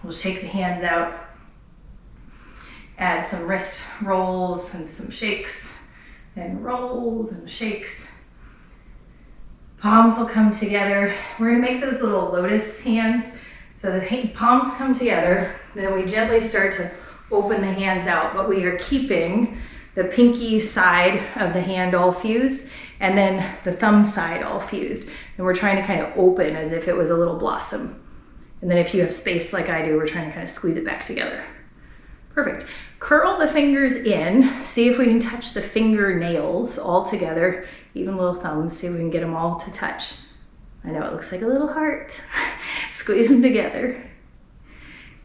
We'll shake the hands out. Add some wrist rolls and some shakes, and rolls and shakes. Palms will come together. We're gonna make those little lotus hands. So the palms come together, then we gently start to open the hands out, but we are keeping the pinky side of the hand all fused, and then the thumb side all fused. And we're trying to kind of open as if it was a little blossom. And then if you have space like I do, we're trying to kind of squeeze it back together. Perfect. Curl the fingers in. See if we can touch the fingernails all together, even little thumbs. See if we can get them all to touch. I know it looks like a little heart. Squeeze them together.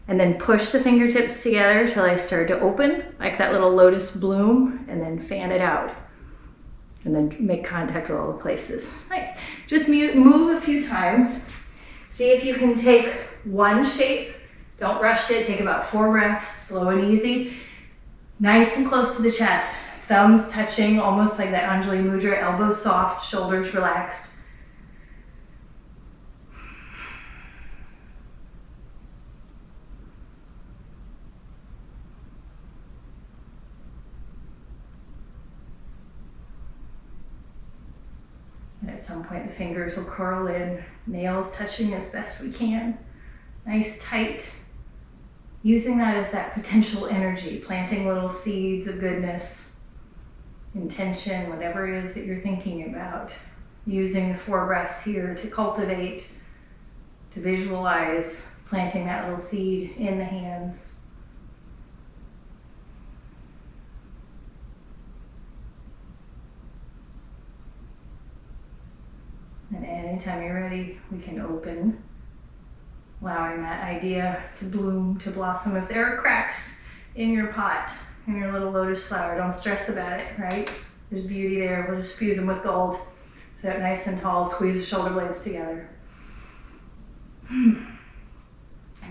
And then push the fingertips together till I start to open, like that little lotus bloom, and then fan it out. And then make contact with all the places. Nice. Just move a few times. See if you can take one shape. Don't rush it. Take about 4 breaths, slow and easy. Nice and close to the chest. Thumbs touching, almost like that Anjali Mudra, elbows soft, shoulders relaxed. And at some point the fingers will curl in, nails touching as best we can. Nice, tight. Using that as that potential energy, planting little seeds of goodness, intention, whatever it is that you're thinking about. Using the 4 breaths here to cultivate, to visualize, planting that little seed in the hands. And anytime you're ready, we can open, allowing that idea to bloom, to blossom. If there are cracks in your pot, in your little lotus flower, don't stress about it, right? There's beauty there. We'll just fuse them with gold. Sit up nice and tall, squeeze the shoulder blades together.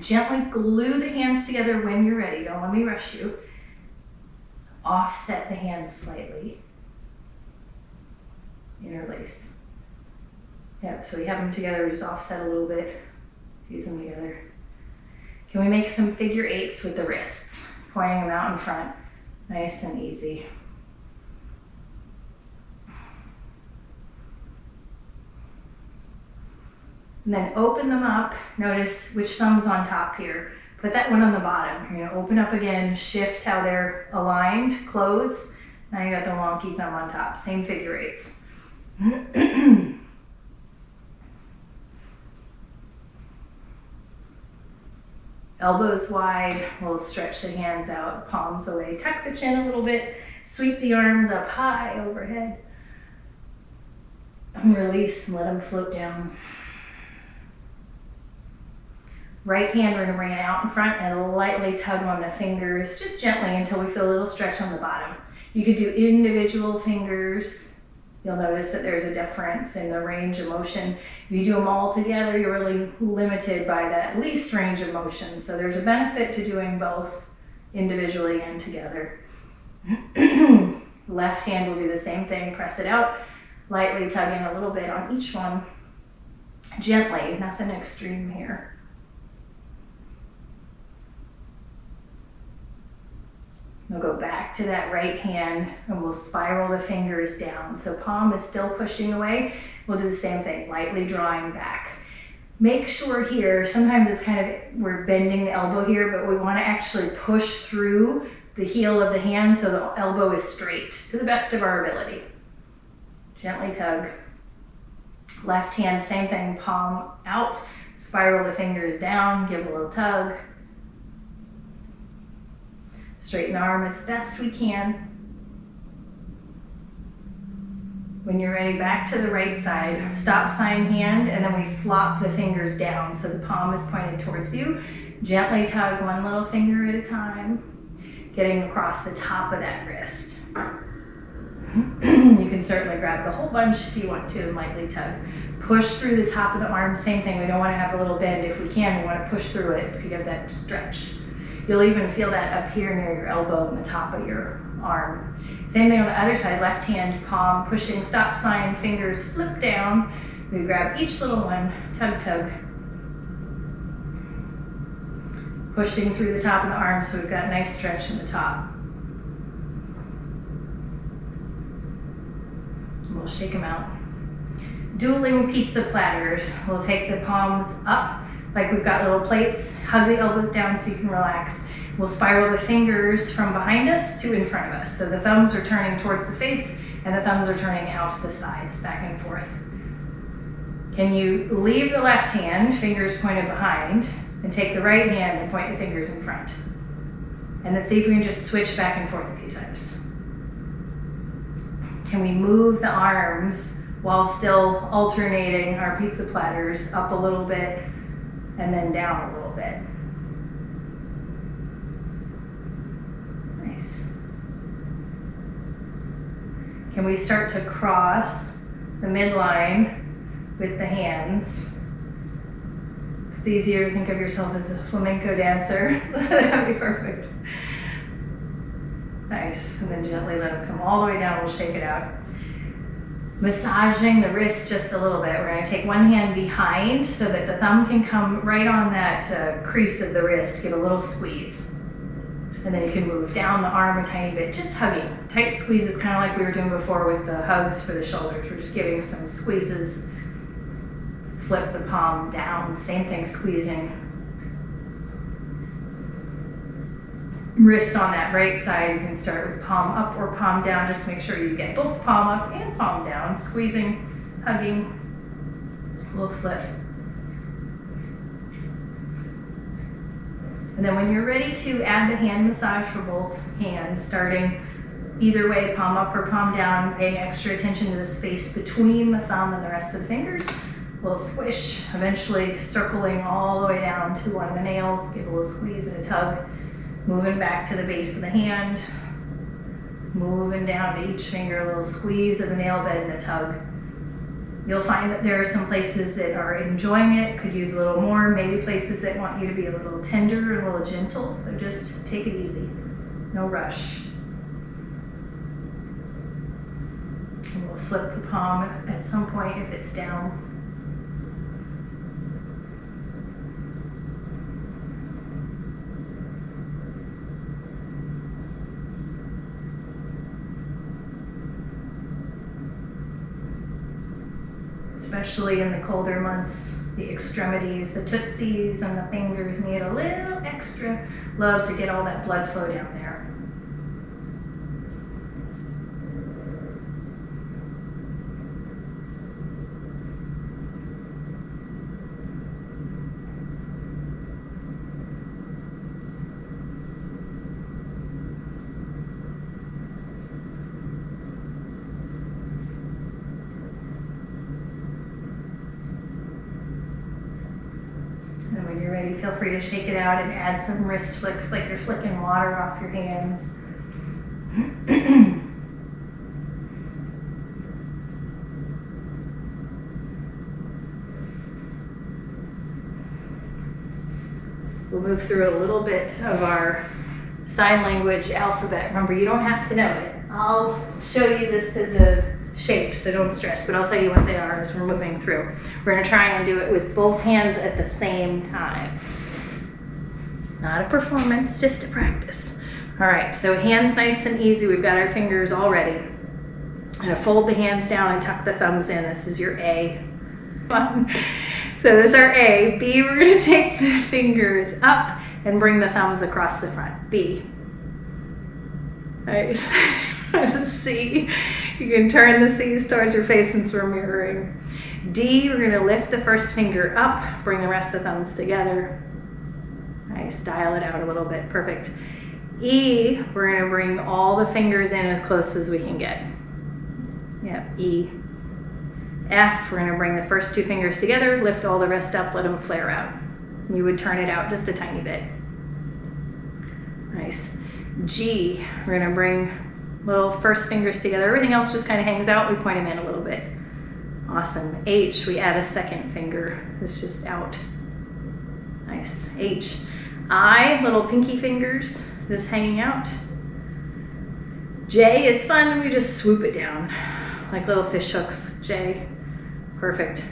Gently glue the hands together when you're ready. Don't let me rush you. Offset the hands slightly. Interlace. Yep, so we have them together, we just offset a little bit, fuse them together. Can we make some figure 8s with the wrists, pointing them out in front, nice and easy. And then open them up, notice which thumb's on top here. Put that one on the bottom. You're gonna open up again, shift how they're aligned, close. Now you got the wonky thumb on top, same figure 8s. Elbows wide, we'll stretch the hands out, palms away. Tuck the chin a little bit, sweep the arms up high overhead. And release and let them float down. Right hand, we're gonna bring it out in front and lightly tug on the fingers, just gently until we feel a little stretch on the bottom. You could do individual fingers. You'll notice that there's a difference in the range of motion. If you do them all together, you're really limited by that least range of motion. So there's a benefit to doing both individually and together. Left hand will do the same thing. Press it out, lightly tugging a little bit on each one. Gently, nothing extreme here. We'll go back to that right hand and we'll spiral the fingers down. So palm is still pushing away. We'll do the same thing, lightly drawing back. Make sure here, sometimes it's kind of, we're bending the elbow here, but we want to actually push through the heel of the hand so the elbow is straight to the best of our ability. Gently tug. Left hand, same thing, palm out, spiral the fingers down, give a little tug. Straighten the arm as best we can. When you're ready, back to the right side, stop sign hand, and then we flop the fingers down so the palm is pointed towards you. Gently tug one little finger at a time, getting across the top of that wrist. You can certainly grab the whole bunch if you want to and lightly tug. Push through the top of the arm, same thing. We don't want to have a little bend. If we can, we want to push through it to give that stretch. You'll even feel that up here near your elbow and the top of your arm. Same thing on the other side, left hand, palm, pushing, stop sign, fingers flip down. We grab each little one, tug, tug. pushing through the top of the arms so we've got a nice stretch in the top. We'll shake them out. Dueling pizza platters. We'll take the palms up like we've got little plates, hug the elbows down so you can relax. We'll spiral the fingers from behind us to in front of us. So the thumbs are turning towards the face and the thumbs are turning out to the sides, back and forth. Can you leave the left hand, fingers pointed behind, and take the right hand and point the fingers in front? And then see if we can just switch back and forth a few times. Can we move the arms while still alternating our pizza platters up a little bit and then down a little bit? Nice. Can we start to cross the midline with the hands? It's easier to think of yourself as a flamenco dancer. That would be perfect. Nice, and then gently let them come all the way down. We'll shake it out. Massaging the wrist just a little bit. We're going to take one hand behind so that the thumb can come right on that crease of the wrist. Give a little squeeze. And then you can move down the arm a tiny bit, just hugging. Tight squeezes, kind of like we were doing before with the hugs for the shoulders. We're just giving some squeezes. Flip the palm down, same thing, squeezing. Wrist on that right side, you can start with palm up or palm down. Just make sure you get both palm up and palm down. Squeezing, hugging, we'll flip. And then when you're ready to add the hand massage for both hands, starting either way, palm up or palm down, paying extra attention to the space between the thumb and the rest of the fingers. We'll squish, eventually circling all the way down to one of the nails. Give a little squeeze and a tug. Moving back to the base of the hand, moving down to each finger, a little squeeze of the nail bed and a tug. You'll find that there are some places that are enjoying it, could use a little more, maybe places that want you to be a little tender and a little gentle, so just take it easy, no rush. And we'll flip the palm at some point if it's down. Especially in the colder months, the extremities, the tootsies and the fingers need a little extra love to get all that blood flow down there. Feel free to shake it out and add some wrist flicks like you're flicking water off your hands. We'll move through a little bit of our sign language alphabet. Remember, you don't have to know it. I'll show you the shapes, so don't stress, but I'll tell you what they are as we're moving through. We're going to try and do it with both hands at the same time. Not a performance, just a practice. All right, so hands nice and easy. We've got our fingers all ready. I'm going to fold the hands down and tuck the thumbs in. This is your A. So this is our A. B, we're going to take the fingers up and bring the thumbs across the front. B. Nice. This is C. You can turn the C's towards your face since we're mirroring. D, we're going to lift the first finger up, bring the rest of the thumbs together. Nice, dial it out a little bit, perfect. E, we're going to bring all the fingers in as close as we can get. Yep, E. F, we're going to bring the first two fingers together, lift all the rest up, let them flare out. You would turn it out just a tiny bit. Nice. G, we're going to bring little first fingers together. Everything else just kind of hangs out. We point them in a little bit. Awesome. H, we add a second finger. It's just out. Nice. H. I, little pinky fingers just hanging out. J is fun. We just swoop it down like little fish hooks. J. Perfect.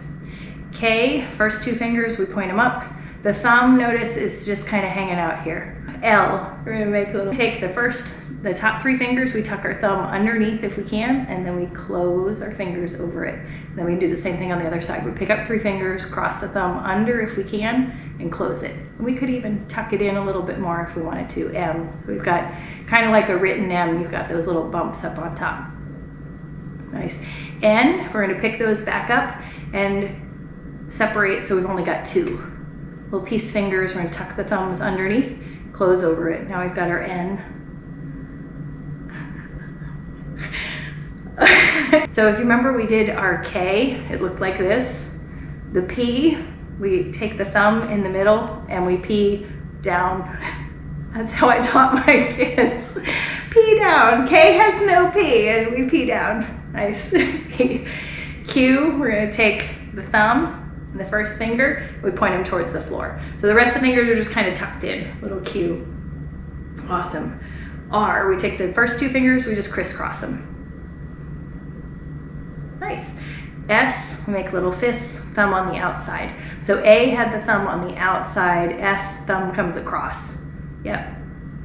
K, first two fingers, we point them up. The thumb, notice, is just kind of hanging out here. L, we're gonna make a little, take the top 3 fingers, we tuck our thumb underneath if we can, and then we close our fingers over it. And then we do the same thing on the other side. We pick up 3 fingers, cross the thumb under if we can, and close it. We could even tuck it in a little bit more if we wanted to, M. So we've got kind of like a written M, you've got those little bumps up on top. Nice. N, we're gonna pick those back up and separate so we've only got 2. Little peace fingers, we're gonna tuck the thumbs underneath, close over it. Now we've got our N. So if you remember, we did our K, it looked like this. The P, we take the thumb in the middle and we P down. That's how I taught my kids. P down. K has no P and we P down. Nice. Q, we're gonna take the thumb and the first finger, we point them towards the floor. So the rest of the fingers are just kind of tucked in, little Q. Awesome. R, we take the first 2 fingers, we just crisscross them. Nice. S, we make little fists, thumb on the outside. So A had the thumb on the outside, S, thumb comes across. Yep.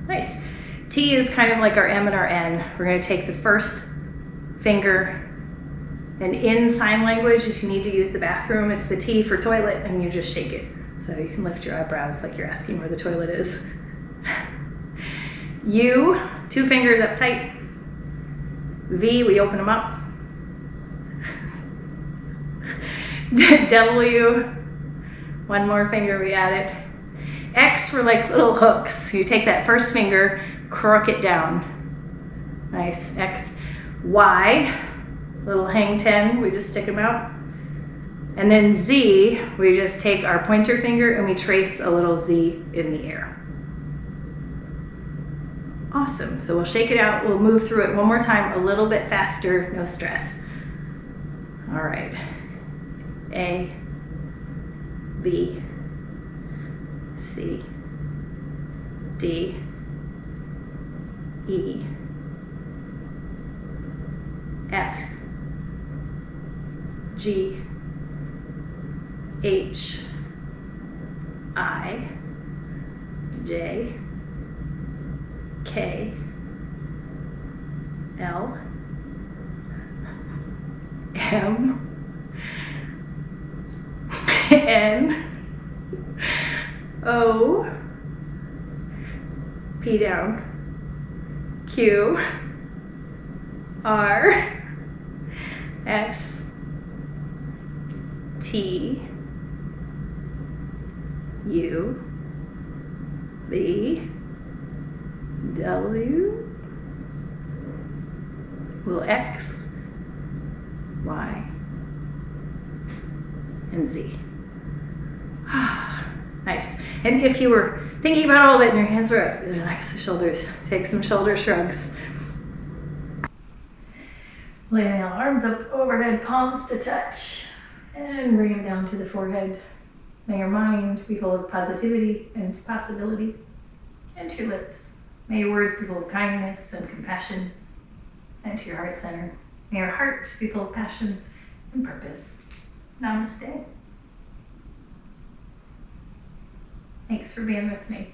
Nice. T is kind of like our M and our N. We're going to take the first finger, and in sign language, if you need to use the bathroom, it's the T for toilet, and you just shake it. So you can lift your eyebrows like you're asking where the toilet is. U, 2 fingers up tight. V, we open them up. W, 1 more finger, we add it. X, we're like little hooks. You take that first finger, crook it down. Nice, X. Y, little hang 10, we just stick them out. And then Z, we just take our pointer finger and we trace a little Z in the air. Awesome, so we'll shake it out, we'll move through it one more time, a little bit faster, no stress. All right. A, B, C, D, E, F, G, H, I, J, K, L, M, N, O, P down, Q, R, S, T, U, V, W, little X, Y, and Z. Nice. And if you were thinking about all of it and your hands were up, relax the shoulders. Take some shoulder shrugs. Lay the arms up overhead, palms to touch, and bring them down to the forehead. May your mind be full of positivity and possibility, and your lips. May your words be full of kindness and compassion, and to your heart center. May your heart be full of passion and purpose. Namaste. Thanks for being with me.